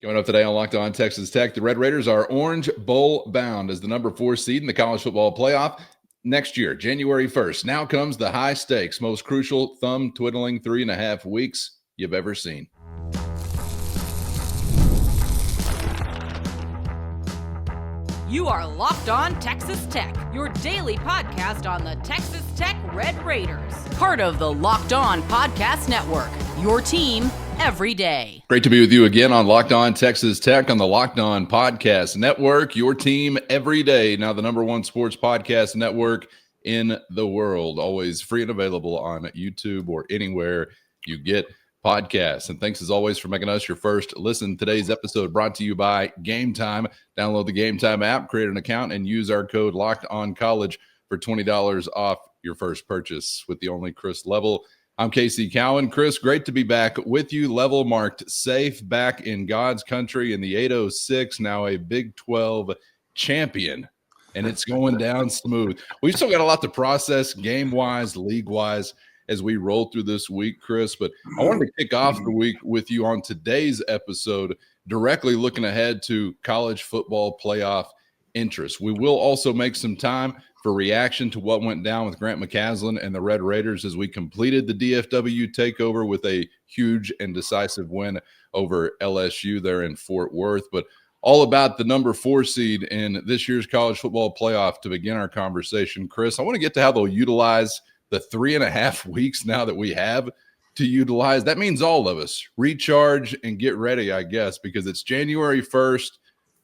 Coming up today on Locked On Texas Tech, the Red Raiders are Orange Bowl bound as the number 4 seed in the college football playoff next year, January 1st. Now comes the high stakes, most crucial thumb-twiddling 3.5 weeks you've ever seen. You are Locked On Texas Tech, your daily podcast on the Texas Tech Red Raiders. Part of the Locked On Podcast Network, your team every day. Great to be with you again on Locked On Texas Tech on the Locked On Podcast Network, your team every day. Now the number 1 sports podcast network in the world, always free and available on YouTube or anywhere you get podcasts. And thanks as always for making us your first listen. Today's episode brought to you by Gametime. Download the Gametime app, create an account, and use our code LOCKEDONCollege for $20 off your first purchase with the only Chris Level. I'm Casey Cowan. Chris, great to be back with you. Level marked safe, back in God's country in the 806, now a Big 12 champion, and it's going down smooth. We've still got a lot to process game-wise, league-wise, as we roll through this week, Chris. But I wanted to kick off the week with you on today's episode, directly looking ahead to college football playoff interest. We will also make some time for reaction to what went down with Grant McCasland and the Red Raiders as we completed the DFW takeover with a huge and decisive win over LSU there in Fort Worth. But all about the number 4 seed in this year's college football playoff to begin our conversation. Chris, I want to get to how they'll utilize the 3.5 weeks now that we have to utilize. That means all of us recharge and get ready, I guess, because it's January 1st,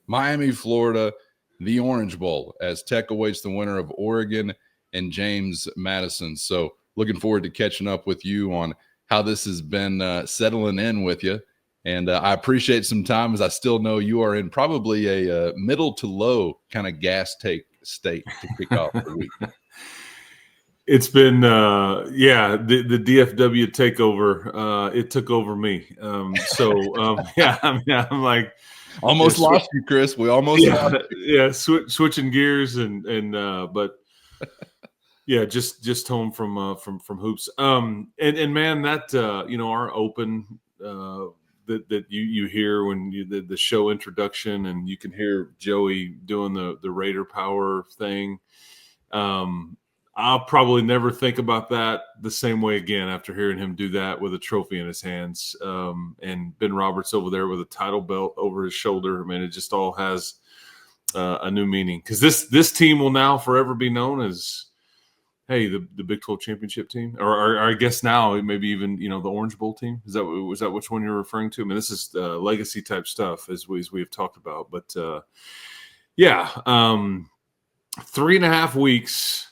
Miami, Florida, the Orange Bowl, as Tech awaits the winner of Oregon and James Madison. So looking forward to catching up with you on how this has been settling in with you. And I appreciate some time, as I still know you are in probably a middle to low kind of gas take state to kick off the week. It's been, the DFW takeover. It took over me. I'm like almost lost you, Chris. We almost lost you. Yeah, switching gears but yeah, just home from hoops. And man, that our open that you hear when the show introduction, and you can hear Joey doing the Raider Power thing. I'll probably never think about that the same way again after hearing him do that with a trophy in his hands. And Ben Roberts over there with a title belt over his shoulder. I mean, it just all has a new meaning, because this team will now forever be known as, hey, the Big 12 championship team, or I guess now maybe even the Orange Bowl team. Was that which one you're referring to? I mean, this is legacy type stuff as we have talked about. But 3.5 weeks.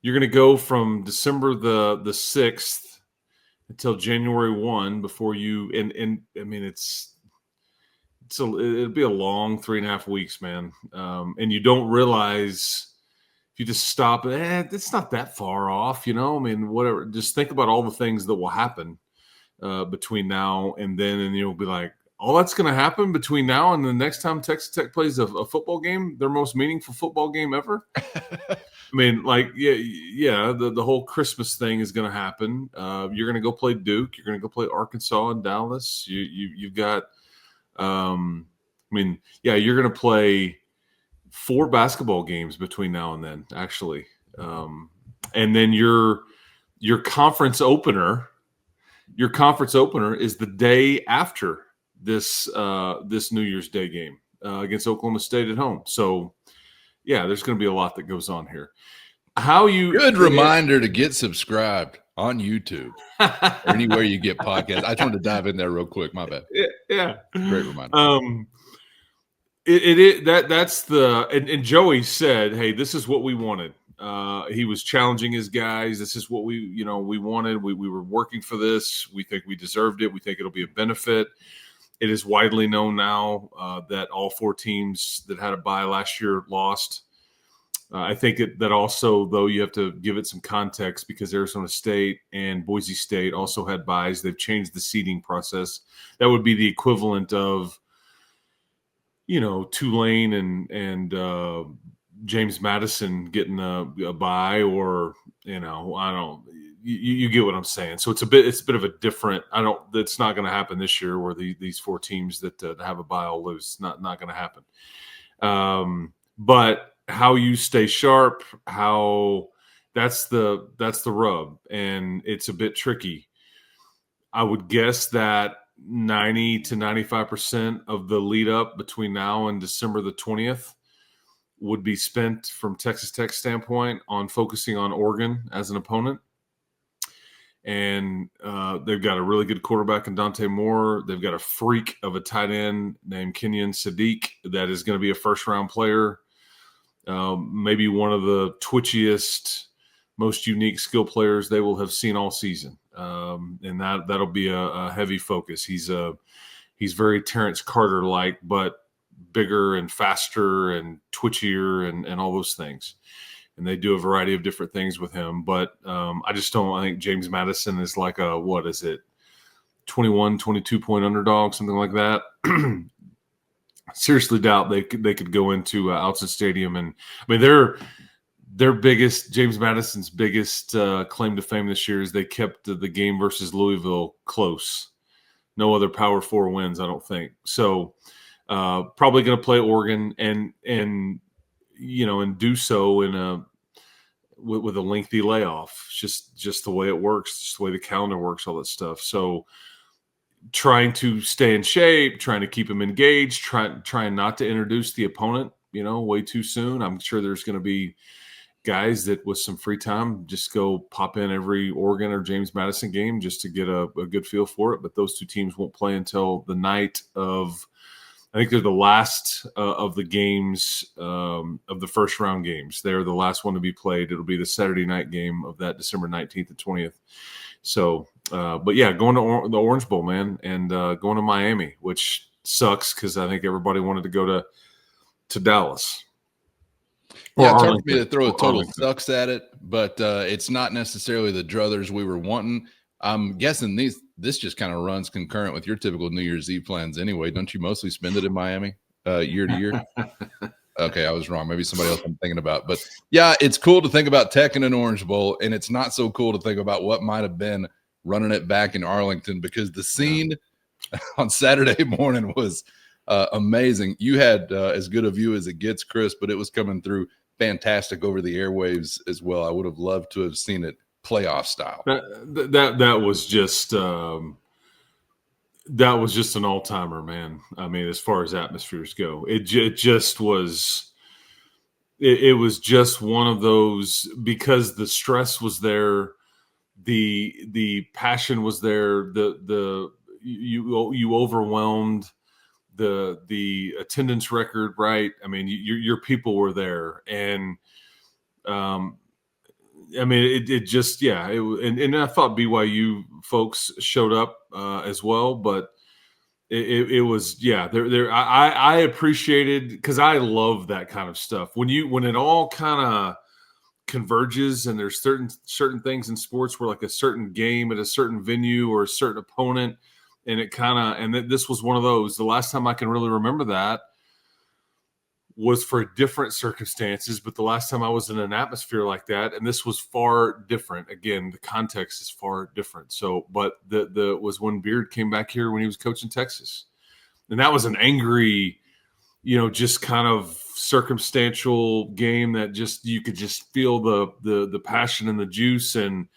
You're going to go from December the 6th until January 1 before you and I mean it'll be a long 3.5 weeks, man. And you don't realize, if you just stop, it's not that far off, I mean, whatever. Just think about all the things that will happen between now and then, and you'll be like, all that's going to happen between now and the next time Texas Tech plays a football game, their most meaningful football game ever. I mean, like, the whole Christmas thing is going to happen. You're going to go play Duke. You're going to go play Arkansas and Dallas. You've got, you're going to play 4 basketball games between now and then, actually. And then your conference opener is the day after this New Year's Day game against Oklahoma State at home. So, yeah, there's going to be a lot that goes on here. Good reminder to get subscribed on YouTube or anywhere you get podcasts. I just wanted to dive in there real quick. My bad. Yeah. Great reminder. And Joey said, hey, this is what we wanted. He was challenging his guys. This is what we wanted. We were working for this. We think we deserved it. We think it'll be a benefit. It is widely known now that all 4 teams that had a bye last year lost. I think that also, though, you have to give it some context, because Arizona State and Boise State also had byes. They've changed the seeding process. That would be the equivalent of, Tulane and James Madison getting a bye, or, you get what I'm saying. So it's a bit of a different. It's not going to happen this year where these 4 teams that have a bye all lose. It's not going to happen. But how you stay sharp, that's the rub, and it's a bit tricky. I would guess that 90 to 95% of the lead up between now and December the 20th would be spent from Texas Tech standpoint on focusing on Oregon as an opponent. And they've got a really good quarterback in Dante Moore. They've got a freak of a tight end named Kenyon Sadiq that is going to be a first-round player, maybe one of the twitchiest, most unique skill players they will have seen all season. And that'll be a heavy focus. He's very Terrence Carter-like, but bigger and faster and twitchier and all those things. And they do a variety of different things with him. But I think James Madison is like a, 21, 22-point underdog, something like that. Seriously doubt they could go into Outson Stadium. And I mean, James Madison's biggest claim to fame this year is they kept the game versus Louisville close. No other Power 4 wins, I don't think. So probably going to play Oregon and do so with a lengthy layoff. It's just the way it works, just the way the calendar works, all that stuff. So trying to stay in shape, trying to keep him engaged, trying not to introduce the opponent, way too soon. I'm sure there's going to be guys that with some free time just go pop in every Oregon or James Madison game just to get a good feel for it. But those 2 teams won't play until the night of, I think they're the last of the games, of the first round games. They're the last one to be played. It'll be the Saturday night game of that December 19th and 20th. So, but yeah, going to the Orange Bowl, man, and going to Miami, which sucks because I think everybody wanted to go to Dallas. Yeah, it's hard for me to throw a total sucks at it, but it's not necessarily the druthers we were wanting. I'm guessing this just kind of runs concurrent with your typical New Year's Eve plans anyway. Don't you mostly spend it in Miami year to year? Okay, I was wrong. Maybe somebody else I'm thinking about. But yeah, it's cool to think about Tech in an Orange Bowl, and it's not so cool to think about what might have been running it back in Arlington because the scene on Saturday morning was amazing. You had as good a view as it gets, Chris, but it was coming through fantastic over the airwaves as well. I would have loved to have seen it playoff style. That was just an all-timer, man. I mean, as far as atmospheres go, it just was. It was just one of those because the stress was there, the passion was there, you overwhelmed the attendance record, right? I mean, your people were there, and I mean, it just, and I thought BYU folks showed up as well, but it was, I appreciated, because I love that kind of stuff. When it all kind of converges and there's certain things in sports where like a certain game at a certain venue or a certain opponent, and it kind of, this was one of those. The last time I can really remember that was for different circumstances, but the last time I was in an atmosphere like that, and this was far different. Again, the context is far different. So, but the was when Beard came back here when he was coaching Texas, and that was an angry, just kind of circumstantial game that just you could just feel the passion and the juice and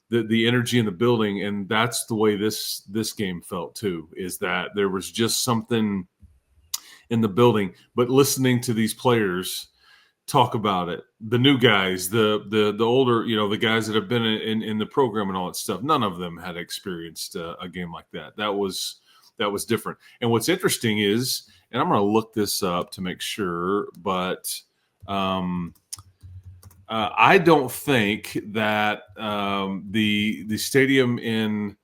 the energy in the building, and that's the way this game felt too. Is that there was just something in the building, but listening to these players talk about it, the new guys, the older, the guys that have been in the program and all that stuff, none of them had experienced a game like that. That was different. And what's interesting is, and I'm going to look this up to make sure, but I don't think that the stadium in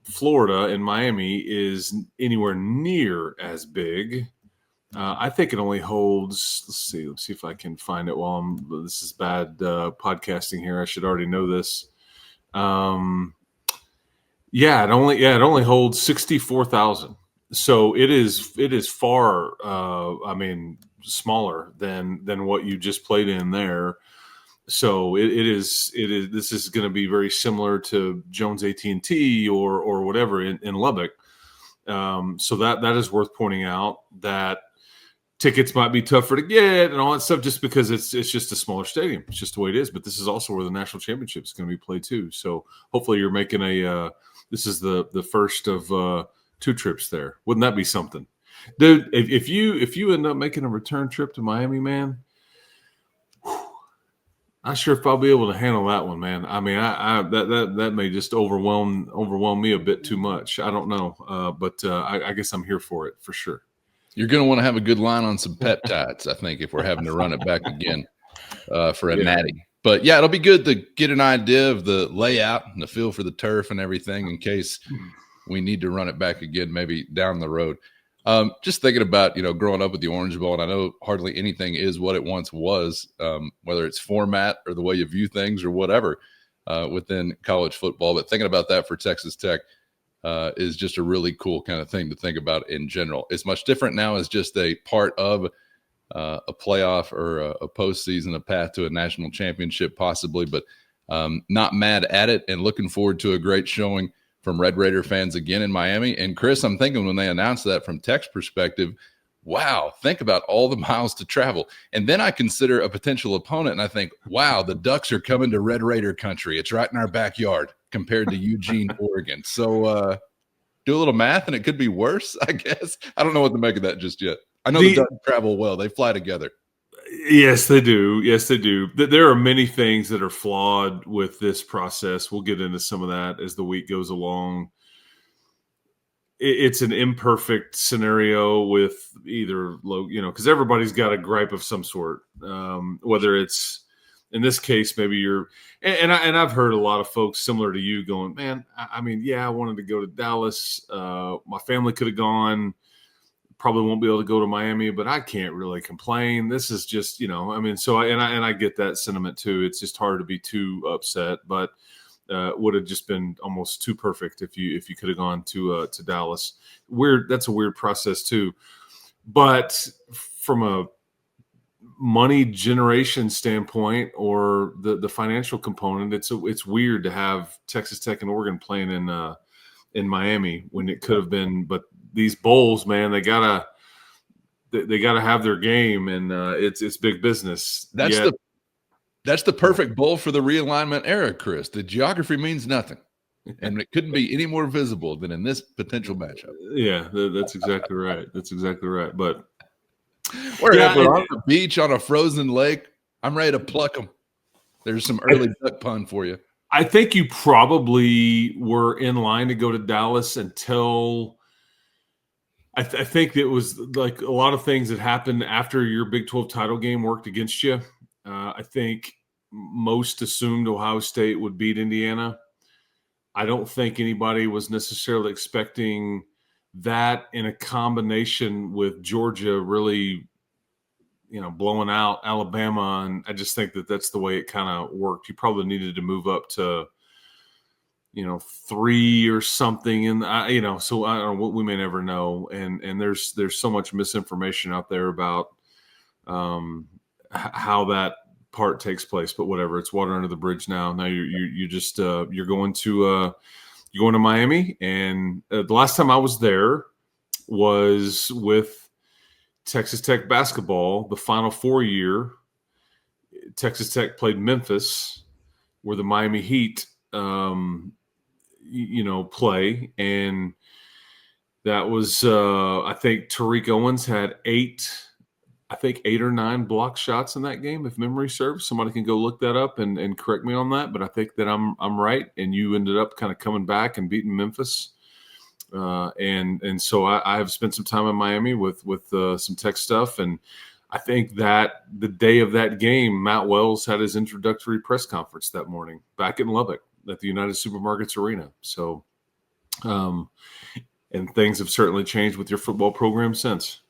Florida, in Miami, is anywhere near as big. I think it only holds. Let's see if I can find it. This is bad podcasting here. I should already know this. It only holds 64,000. So it is far. Smaller than what you just played in there. So it is. This is going to be very similar to Jones AT&T or whatever in Lubbock. So that is worth pointing out, that tickets might be tougher to get and all that stuff, just because it's just a smaller stadium. It's just the way it is. But this is also where the national championship is going to be played too. So hopefully you're making this is the first of 2 trips there. Wouldn't that be something, dude? If you end up making a return trip to Miami, man, not sure if I'll be able to handle that one, man. I mean, that may just overwhelm me a bit too much. I don't know, but I guess I'm here for it for sure. You're going to want to have a good line on some peptides, I think, if we're having to run it back again for a natty. But yeah, it'll be good to get an idea of the layout and the feel for the turf and everything in case we need to run it back again, maybe down the road. Just thinking about, growing up with the Orange Bowl, and I know hardly anything is what it once was, whether it's format or the way you view things or whatever within college football. But thinking about that for Texas Tech is just a really cool kind of thing to think about in general. It's much different now as just a part of a playoff or a postseason, a path to a national championship possibly, but not mad at it and looking forward to a great showing from Red Raider fans again in Miami. And Chris, I'm thinking when they announced that from Tech's perspective, wow, think about all the miles to travel. And then I consider a potential opponent and I think, wow, the Ducks are coming to Red Raider country. It's right in our backyard compared to Eugene, Oregon. So do a little math and it could be worse, I guess. I don't know what to make of that just yet. I know the Ducks travel well. They fly together. Yes, they do. Yes, they do. There are many things that are flawed with this process. We'll get into some of that as the week goes along. It's an imperfect scenario with either, because everybody's got a gripe of some sort, whether it's, in this case, maybe you're, and I've heard a lot of folks similar to you going, man, I mean, yeah, I wanted to go to Dallas. My family could have gone. Probably won't be able to go to Miami, but I can't really complain. This is just, so I get that sentiment too. It's just hard to be too upset, but would have just been almost too perfect if you could have gone to Dallas. That's a weird process too. But from a money generation standpoint or the financial component, it's weird to have Texas Tech and Oregon playing in Miami when it could have been, but these bowls, man, they gotta have their game, and it's big business. That's the perfect bowl for the realignment era, Chris. The geography means nothing, and it couldn't be any more visible than in this potential matchup. Yeah, that's exactly right. That's exactly right. But we're on the beach on a frozen lake. I'm ready to pluck them. There's some early duck pun for you. I think you probably were in line to go to Dallas until I think it was like a lot of things that happened after your Big 12 title game worked against you. I think most assumed Ohio State would beat Indiana. I don't think anybody was necessarily expecting that in a combination with Georgia really, blowing out Alabama. And I just think that that's the way it kind of worked. You probably needed to move up to, 3 or something. And, so I don't know, we may never know. And there's so much misinformation out there about how that part takes place, but whatever, it's water under the bridge now. Now you just, you're going to Miami. And the last time I was there was with Texas Tech basketball, the Final Four year. Texas Tech played Memphis, where the Miami Heat, play. And that was, I think Tariq Owens had 8 or 9 block shots in that game, if memory serves. Somebody can go look that up and correct me on that, but I think that I'm right. And you ended up kind of coming back and beating Memphis. And so I have spent some time in Miami with some tech stuff. And I think that the day of that game, Matt Wells had his introductory press conference that morning back in Lubbock at the United Supermarkets Arena. So, and things have certainly changed with your football program since.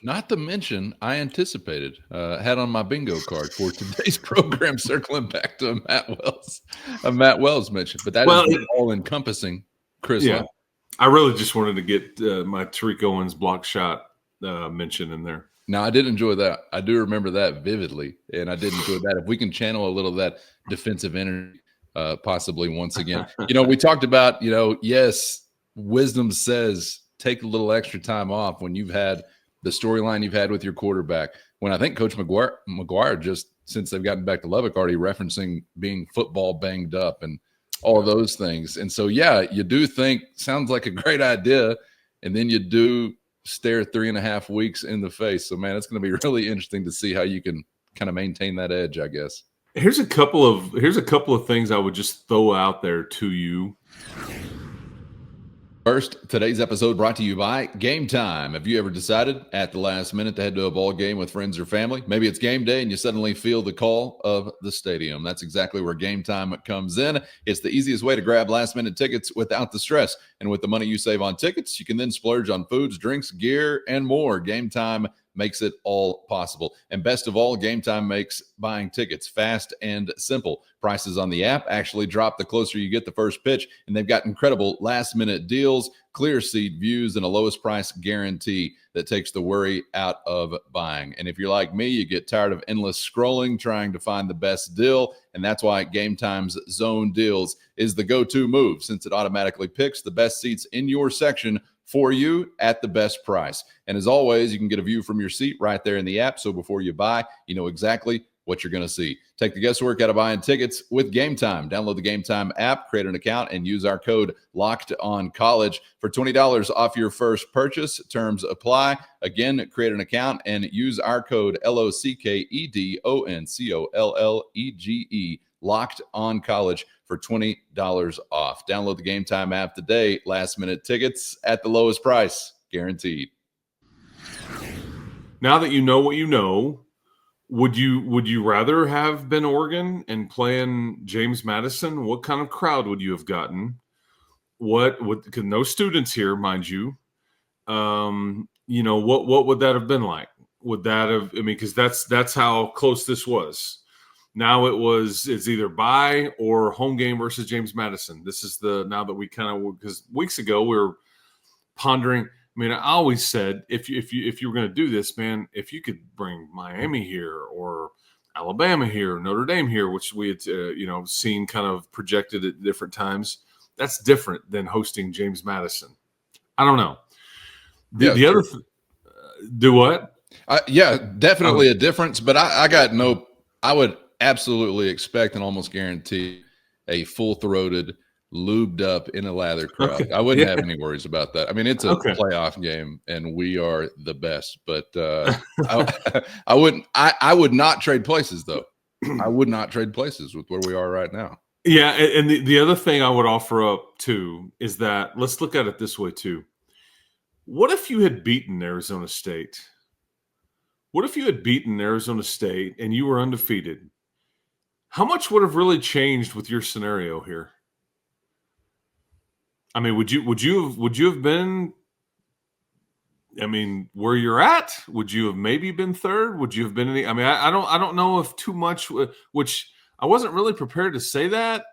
Not to mention, I anticipated, had on my bingo card for today's program, circling back to a Matt Wells mention. But that is all-encompassing, Chris. Yeah, I really just wanted to get my Tariq Owens block shot mention in there. No, I did enjoy that. I do remember that vividly, and I did enjoy that. If we can channel a little of that defensive energy, possibly once again. We talked about, yes, wisdom says take a little extra time off when you've had the storyline you've had with your quarterback. When I think Coach McGuire just, since they've gotten back to Lubbock, already referencing being football banged up and all of those things. And so, yeah, you do think sounds like a great idea, and then you do stare 3.5 weeks in the face. So, man, it's going to be really interesting to see how you can kind of maintain that edge, I guess. Here's a couple of things I would just throw out there to you. First, today's episode brought to you by Gametime. Have you ever decided at the last minute to head to a ball game with friends or family? Maybe it's game day and you suddenly feel the call of the stadium. That's exactly where Gametime comes in. It's the easiest way to grab last-minute tickets without the stress. And with the money you save on tickets, you can then splurge on foods, drinks, gear, and more. Gametime makes it all possible. And best of all, Gametime makes buying tickets fast and simple. Prices on the app actually drop the closer you get the first pitch, and they've got incredible last-minute deals, clear seat views, and a lowest price guarantee that takes the worry out of buying. And if you're like me, you get tired of endless scrolling trying to find the best deal, and that's why Gametime's Zone Deals is the go-to move, since it automatically picks the best seats in your section for you at the best price. And as always, you can get a view from your seat right there in the app. So before you buy, you know exactly what you're going to see. Take the guesswork out of buying tickets with Gametime. Download the Gametime app, create an account, and use our code LOCKEDONCollege for $20 off your first purchase. Terms apply. Again, create an account and use our code LOCKEDONCOLLEGE, Locked On College, for $20 off. Download the Gametime app today. Last-minute tickets at the lowest price, guaranteed. Now that you know what you know, would you rather have been Oregon and playing James Madison? What kind of crowd would you have gotten? Because no students here, mind you. What would that have been like? Would that have? I mean, because that's how close this was. Now it's either bye or home game versus James Madison. This is now that we kind of, because weeks ago we were pondering. I mean, I always said if you were going to do this, man, if you could bring Miami here or Alabama here, Notre Dame here, which we had seen kind of projected at different times, that's different than hosting James Madison. I don't know. The other do what? Definitely a difference. But I would absolutely expect and almost guarantee a full-throated, lubed up in a lather crowd. Okay. I wouldn't have any worries about that. I mean, it's a playoff game and we are the best, but I would not trade places though. I would not trade places with where we are right now. Yeah. And the other thing I would offer up too is that let's look at it this way too. What if you had beaten Arizona State? What if you had beaten Arizona State and you were undefeated? How much would have really changed with your scenario here? I mean, would you have been? I mean, where you're at? Would you have maybe been third? Would you have been any? I mean, I don't know if too much. Which I wasn't really prepared to say that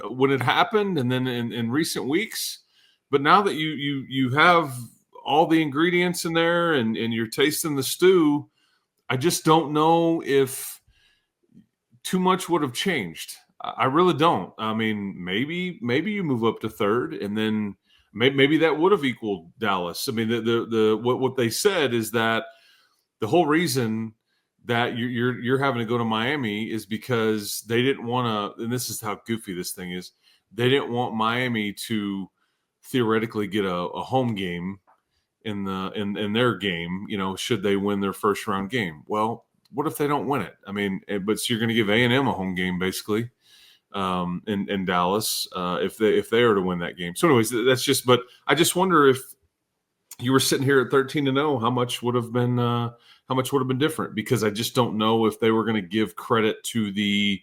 when it happened, and then in recent weeks. But now that you have all the ingredients in there and you're tasting the stew, I just don't know if too much would have changed. I really don't. I mean, maybe you move up to third, and then maybe that would have equaled Dallas. I mean, what they said is that the whole reason that you're having to go to Miami is because they didn't want to. And this is how goofy this thing is. They didn't want Miami to theoretically get a home game in their game. Should they win their first round game? Well, what if they don't win it? I mean, but so you're going to give A&M a home game basically. In Dallas, if they are to win that game. So, anyways, that's just. But I just wonder if you were sitting here at 13-0, how much would have been different? Because I just don't know if they were going to give credit to the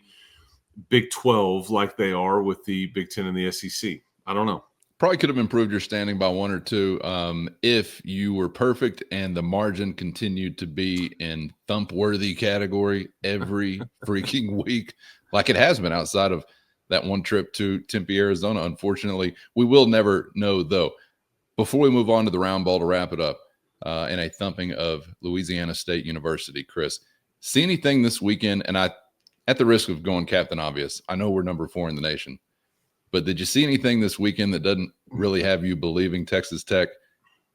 Big 12 like they are with the Big 10 and the SEC. I don't know. Probably could have improved your standing by 1 or 2 if you were perfect and the margin continued to be in thump-worthy category every freaking week, like it has been outside of that one trip to Tempe, Arizona. Unfortunately, we will never know, though. Before we move on to the round ball to wrap it up, and a thumping of Louisiana State University. Chris, see anything this weekend? And I, at the risk of going Captain Obvious, I know we're number 4 in the nation, but did you see anything this weekend that doesn't really have you believing Texas Tech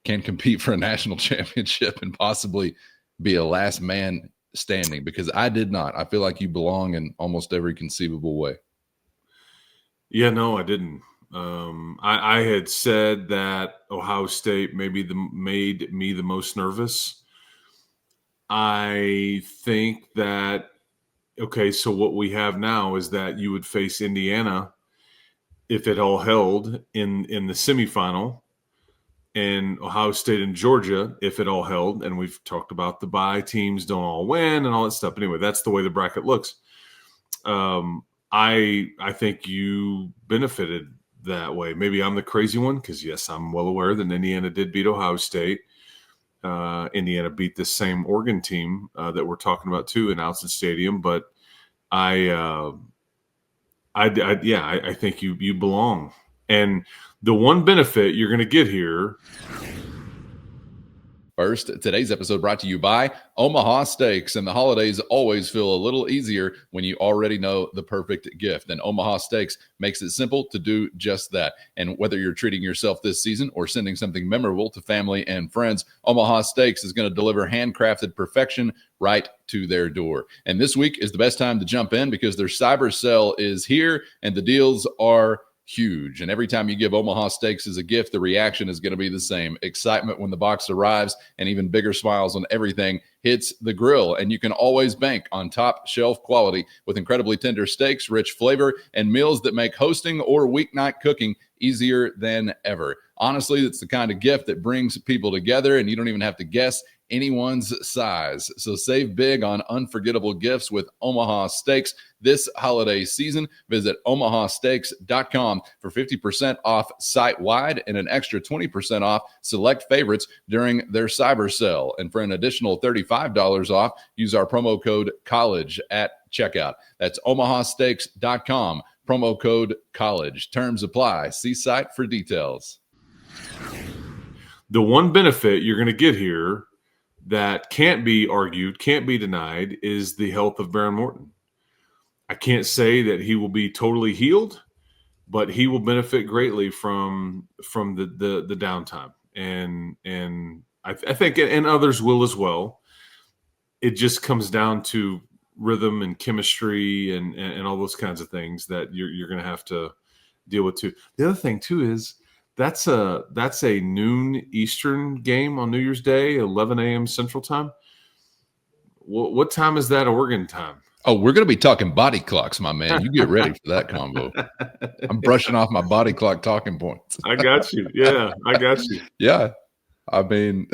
can compete for a national championship and possibly be a last man standing? Because I did not. I feel like you belong in almost every conceivable way. Yeah, no, I didn't. I had said that Ohio State made me the most nervous. I think that, okay, so what we have now is that you would face Indiana if it all held in the semifinal, and Ohio State and Georgia if it all held. And we've talked about the bye teams don't all win and all that stuff. Anyway, that's the way the bracket looks. I think you benefited that way. Maybe I'm the crazy one because, yes, I'm well aware that Indiana did beat Ohio State. Indiana beat this same Oregon team that we're talking about too in Allen Stadium. But I think you belong. And the one benefit you're going to get here. First, today's episode brought to you by Omaha Steaks. And the holidays always feel a little easier when you already know the perfect gift. And Omaha Steaks makes it simple to do just that. And whether you're treating yourself this season or sending something memorable to family and friends, Omaha Steaks is going to deliver handcrafted perfection right to their door. And this week is the best time to jump in because their cyber sale is here and the deals are huge. And every time you give Omaha Steaks as a gift, the reaction is going to be the same. Excitement when the box arrives and even bigger smiles when everything hits the grill. And you can always bank on top shelf quality with incredibly tender steaks, rich flavor, and meals that make hosting or weeknight cooking easier than ever. Honestly, it's the kind of gift that brings people together and you don't even have to guess anyone's size. So save big on unforgettable gifts with Omaha Steaks this holiday season. Visit omahasteaks.com for 50% off site-wide and an extra 20% off select favorites during their cyber sale. And for an additional $35 off, use our promo code COLLEGE at checkout. That's omahasteaks.com, promo code COLLEGE. Terms apply. See site for details. The one benefit you're going to get here that can't be argued, can't be denied, is the health of Baron Morton. I can't say that he will be totally healed, but he will benefit greatly from the downtime, and I think and others will as well. It just comes down to rhythm and chemistry and all those kinds of things that you're going to have to deal with too. The other thing too is that's a noon Eastern game on New Year's Day, 11 a.m. Central Time. What time is that Oregon time? Oh, we're going to be talking body clocks, my man. You get ready for that combo. I'm brushing off my body clock talking points. I got you. Yeah, I got you. Yeah. I mean,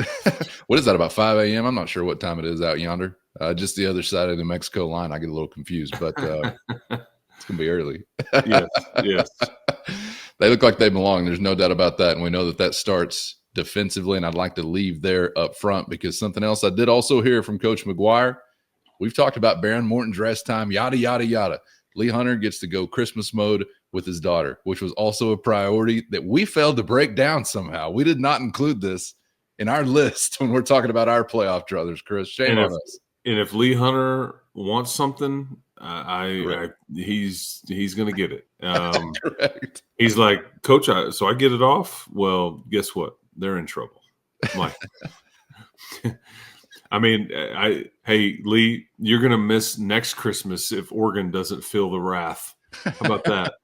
what is that, about 5 a.m.? I'm not sure what time it is out yonder. Just the other side of the Mexico line. I get a little confused, but it's going to be early. Yes. They look like they belong. There's no doubt about that. And we know that starts defensively. And I'd like to leave there up front because something else I did also hear from Coach McGuire. We've talked about Baron Morton's rest time, yada, yada, yada. Lee Hunter gets to go Christmas mode with his daughter, which was also a priority that we failed to break down somehow. We did not include this in our list when we're talking about our playoff druthers, Chris. Shame on us. And if Lee Hunter wants something, he's going to get it. Correct. He's like, Coach, so I get it off? Well, guess what? They're in trouble. I'm like, I mean, hey, Lee, you're going to miss next Christmas if Oregon doesn't feel the wrath. How about that?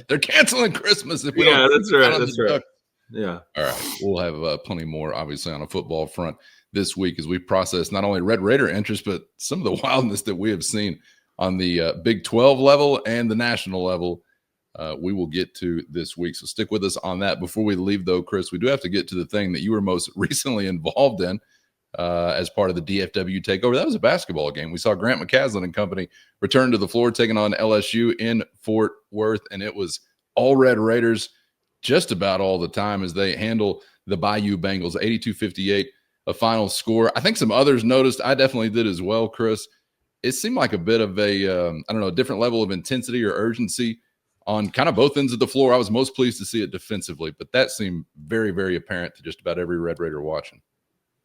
They're canceling Christmas if we don't. Yeah, that's right. That's right. Yeah. All right. We'll have plenty more, obviously, on a football front this week as we process not only Red Raider interest, but some of the wildness that we have seen on the Big 12 level and the national level. We will get to this week. So stick with us on that. Before we leave, though, Chris, we do have to get to the thing that you were most recently involved in as part of the DFW takeover. That was a basketball game. We saw Grant McCaslin and company return to the floor, taking on LSU in Fort Worth, and it was all Red Raiders just about all the time as they handle the Bayou Bengals, 82-58, a final score. I think some others noticed. I definitely did as well, Chris. It seemed like a bit of a different level of intensity or urgency on kind of both ends of the floor. I was most pleased to see it defensively, but that seemed very, very apparent to just about every Red Raider watching.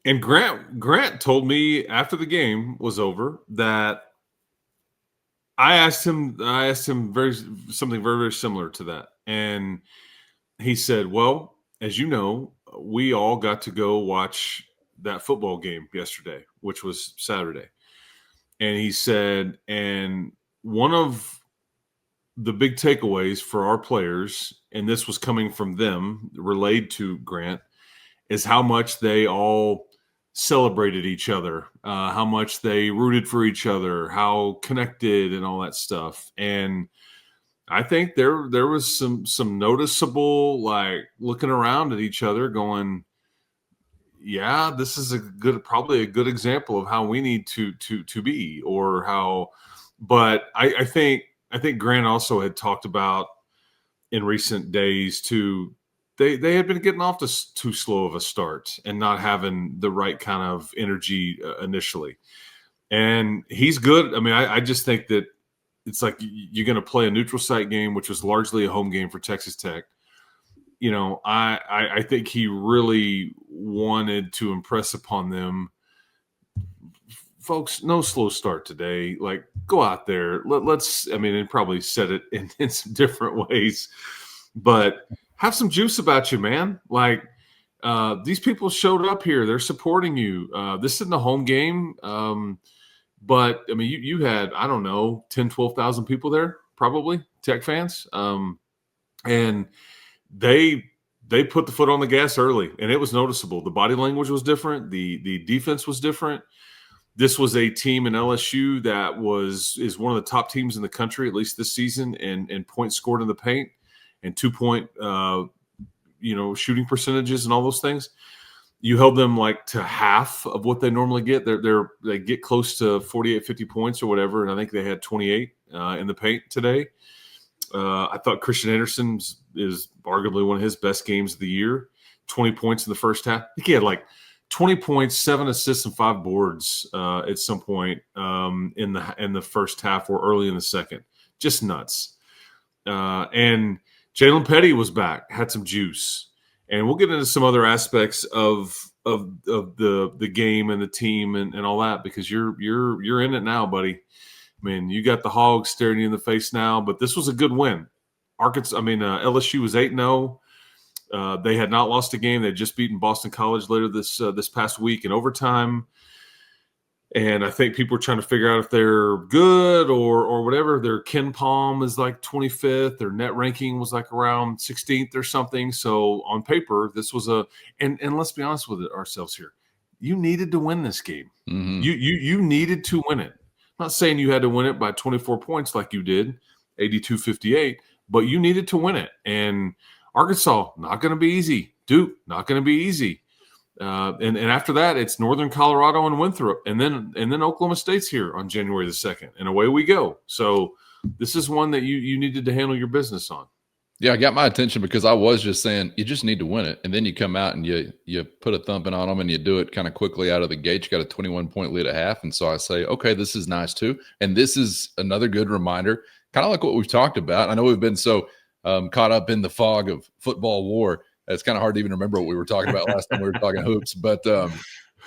And Grant told me after the game was over that I asked him something very, very similar to that. And he said, well, as you know, we all got to go watch that football game yesterday, which was Saturday. And he said, and one of the big takeaways for our players, and this was coming from them, relayed to Grant, is how much they all celebrated each other, how much they rooted for each other, how connected and all that stuff. And I think there was some noticeable, like, looking around at each other going, yeah, this is probably a good example of how we need to be, or how, but I think Grant also had talked about in recent days too, they had been getting off to too slow of a start and not having the right kind of energy initially. And he's good. I mean, I just think that it's like you're going to play a neutral site game, which was largely a home game for Texas Tech. You know, I think he really wanted to impress upon them, folks, no slow start today. Like, go out there. Let's, I mean, and probably said it in some different ways, but have some juice about you, man. Like, these people showed up here. They're supporting you. This isn't a home game. But, I mean, you had, I don't know, 10, 12,000 people there, probably, Tech fans. And they put the foot on the gas early, and it was noticeable. The body language was different. The defense was different. This was a team in LSU that is one of the top teams in the country, at least this season, and points scored in the paint and 2-point, shooting percentages and all those things. You held them like to half of what they normally get. They get close to 48, 50 points or whatever, and I think they had 28 in the paint today. I thought Christian Anderson is arguably one of his best games of the year. 20 points in the first half. I think he had like 20 points, 7 assists, and 5 boards at some point in the first half or early in the second. Just nuts. And Jalen Petty was back, had some juice. And we'll get into some other aspects of the game and the team and all that, because you're in it now, buddy. I mean, you got the Hogs staring you in the face now, but this was a good win. LSU was 8-0. They had not lost a game. They had just beaten Boston College later this past week in overtime. And I think people are trying to figure out if they're good or whatever. Their Ken Palm is like 25th. Their net ranking was like around 16th or something. So on paper, this was and let's be honest with ourselves here. You needed to win this game. Mm-hmm. You needed to win it. I'm not saying you had to win it by 24 points like you did, 82-58, but you needed to win it. And Arkansas, not going to be easy. Duke, not going to be easy. And after that, it's Northern Colorado and Winthrop, and then Oklahoma State's here on January the 2nd, and away we go. So this is one that you needed to handle your business on. Yeah, I got my attention because I was just saying you just need to win it, and then you come out and you put a thumping on them, and you do it kind of quickly out of the gate. You got a 21-point lead at half, and so I say, okay, this is nice too, and this is another good reminder, kind of like what we've talked about. I know we've been so caught up in the fog of football war. It's kind of hard to even remember what we were talking about last time we were talking hoops. But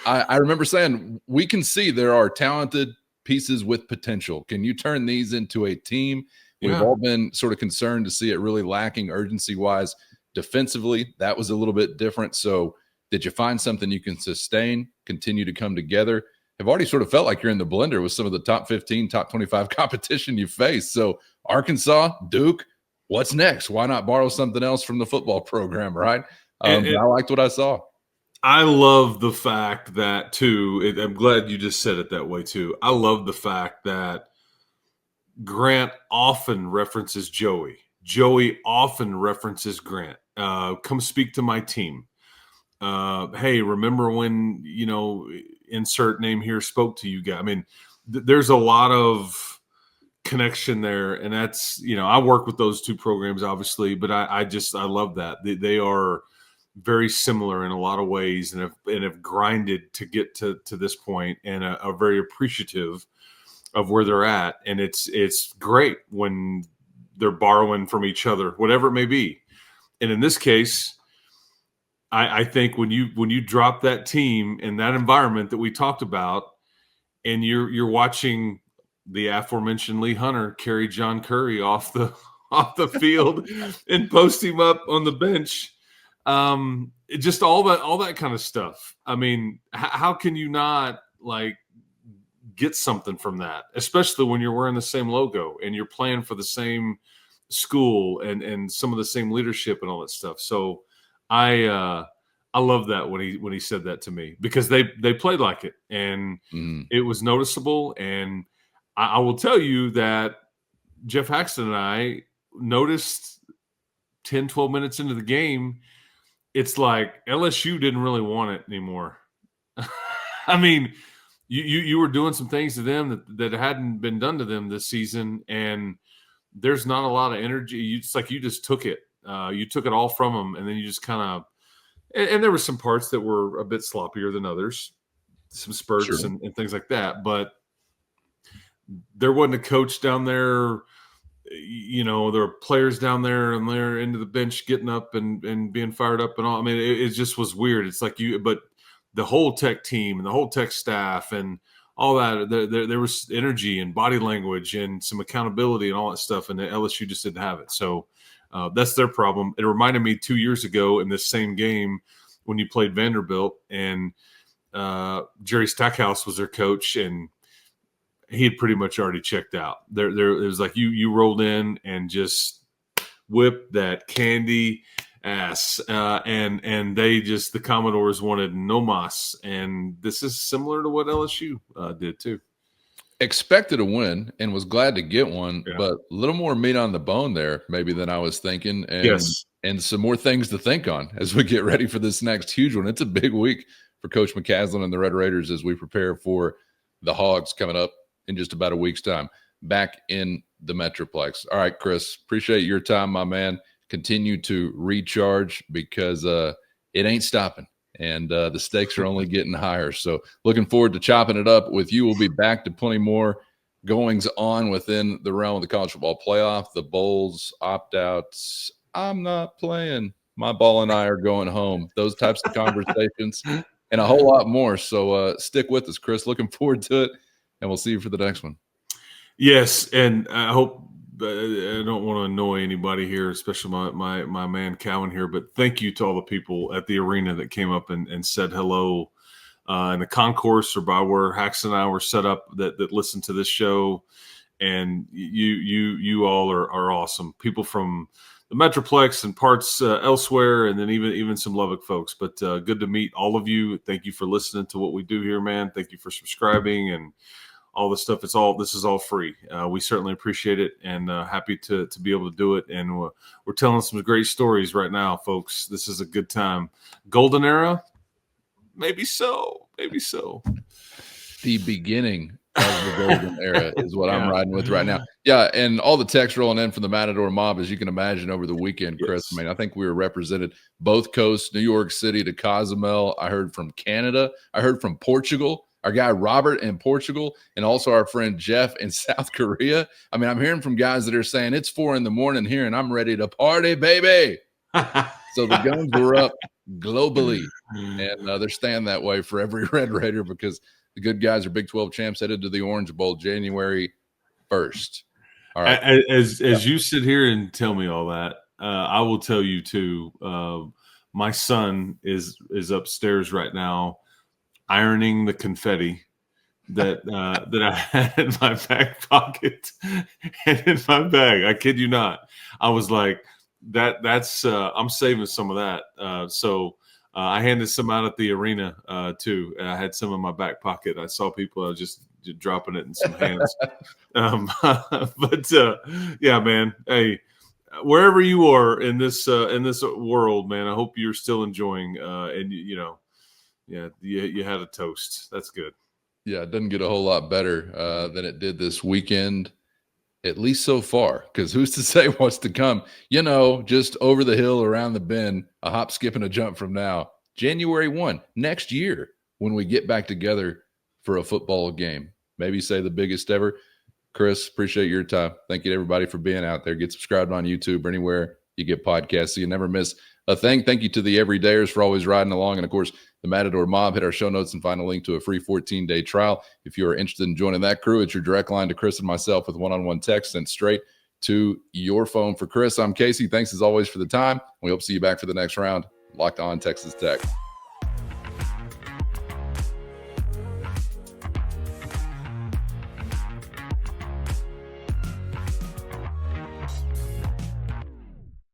I remember saying we can see there are talented pieces with potential. Can you turn these into a team? We've all been sort of concerned to see it really lacking urgency-wise. Defensively, that was a little bit different. So did you find something you can sustain, continue to come together? Have already sort of felt like you're in the blender with some of the top 15, top 25 competition you face. So Arkansas, Duke, what's next? Why not borrow something else from the football program, right? I liked what I saw. I love the fact that, too, I'm glad you just said it that way, too. I love the fact that Grant often references Joey. Joey often references Grant. Come speak to my team. Hey, remember when, insert name here, spoke to you guys? I mean, there's a lot of connection there, and that's, I work with those two programs obviously, but I love that they are very similar in a lot of ways, and have grinded to get to this point, and are very appreciative of where they're at. And it's great when they're borrowing from each other, whatever it may be. And in this case, I think when you drop that team in that environment that we talked about, and you're watching the aforementioned Lee Hunter carry John Curry off the field and post him up on the bench, just all that kind of stuff. I mean, how can you not get something from that, especially when you're wearing the same logo and you're playing for the same school and some of the same leadership and all that stuff. So I love that when he said that to me, because they played like it, and it was noticeable. And I will tell you that Jeff Haxton and I noticed 10, 12 minutes into the game, it's like LSU didn't really want it anymore. I mean, you were doing some things to them that hadn't been done to them this season, and there's not a lot of energy. It's like you just took it. You took it all from them, and then you just kind of – and there were some parts that were a bit sloppier than others, some spurts and things like that. But there wasn't a coach down there. You know, there were players down there, and they're into the bench getting up and being fired up and all. I mean, it just was weird. It's like but the whole Tech team and the whole Tech staff and all that, there was energy and body language and some accountability and all that stuff, and the LSU just didn't have it. So that's their problem. It reminded me 2 years ago in this same game when you played Vanderbilt, and Jerry Stackhouse was their coach, and he had pretty much already checked out. It was like you rolled in and just whipped that candy ass, and the Commodores wanted no mas, and this is similar to what LSU did too. Expected a win and was glad to get one, but a little more meat on the bone there maybe than I was thinking, and some more things to think on as we get ready for this next huge one. It's a big week for Coach McCaslin and the Red Raiders as we prepare for the Hogs coming up in just about a week's time back in the Metroplex. All right, Chris, appreciate your time, my man. Continue to recharge, because it ain't stopping, and the stakes are only getting higher. So looking forward to chopping it up with you. We'll be back to plenty more goings on within the realm of the college football playoff, the bowls, opt-outs. I'm not playing. My ball and I are going home. Those types of conversations and a whole lot more. So stick with us, Chris. Looking forward to it, and we'll see you for the next one. Yes, and I hope I don't want to annoy anybody here, especially my man Cowan here, but thank you to all the people at the arena that came up and said hello in the concourse or by where Hax and I were set up that listened to this show. And you all are awesome. People from the Metroplex and parts elsewhere, and then even some Lubbock folks. But good to meet all of you. Thank you for listening to what we do here, man. Thank you for subscribing and all this stuff. This is all free. We certainly appreciate it, and happy to be able to do it. And we're telling some great stories right now, folks. This is a good time. Golden era, maybe so. The beginning of the golden era is what I'm riding with right now. Yeah, and all the texts rolling in from the Matador Mob, as you can imagine, over the weekend, Chris. Yes. I mean, I think we were represented both coasts, New York City to Cozumel. I heard from Canada. I heard from Portugal. Our guy Robert in Portugal, and also our friend Jeff in South Korea. I mean, I'm hearing from guys that are saying it's 4 a.m. here and I'm ready to party, baby. So the guns were up globally, and they're staying that way for every Red Raider, because the good guys are Big 12 champs headed to the Orange Bowl January 1st. All right. As you sit here and tell me all that, I will tell you too. My son is upstairs right now, ironing the confetti that I had in my back pocket and in my bag. I kid you not. I was like, that's I'm saving some of that. So I handed some out at the arena too. I had some in my back pocket. I saw people just dropping it in some hands. But yeah, man. Hey, wherever you are in this world, man, I hope you're still enjoying. And yeah, you had a toast. That's good. Yeah, it doesn't get a whole lot better than it did this weekend, at least so far, because who's to say what's to come? Just over the hill, around the bend, a hop, skip, and a jump from now, January 1, next year, when we get back together for a football game. Maybe say the biggest ever. Chris, appreciate your time. Thank you to everybody for being out there. Get subscribed on YouTube or anywhere you get podcasts so you never miss a thing. Thank you to the everydayers for always riding along. And, of course, the Matador Mob. Hit our show notes and find a link to a free 14-day trial. If you are interested in joining that crew, it's your direct line to Chris and myself with one-on-one text sent straight to your phone. For Chris, I'm Casey. Thanks, as always, for the time. We hope to see you back for the next round. Locked On Texas Tech.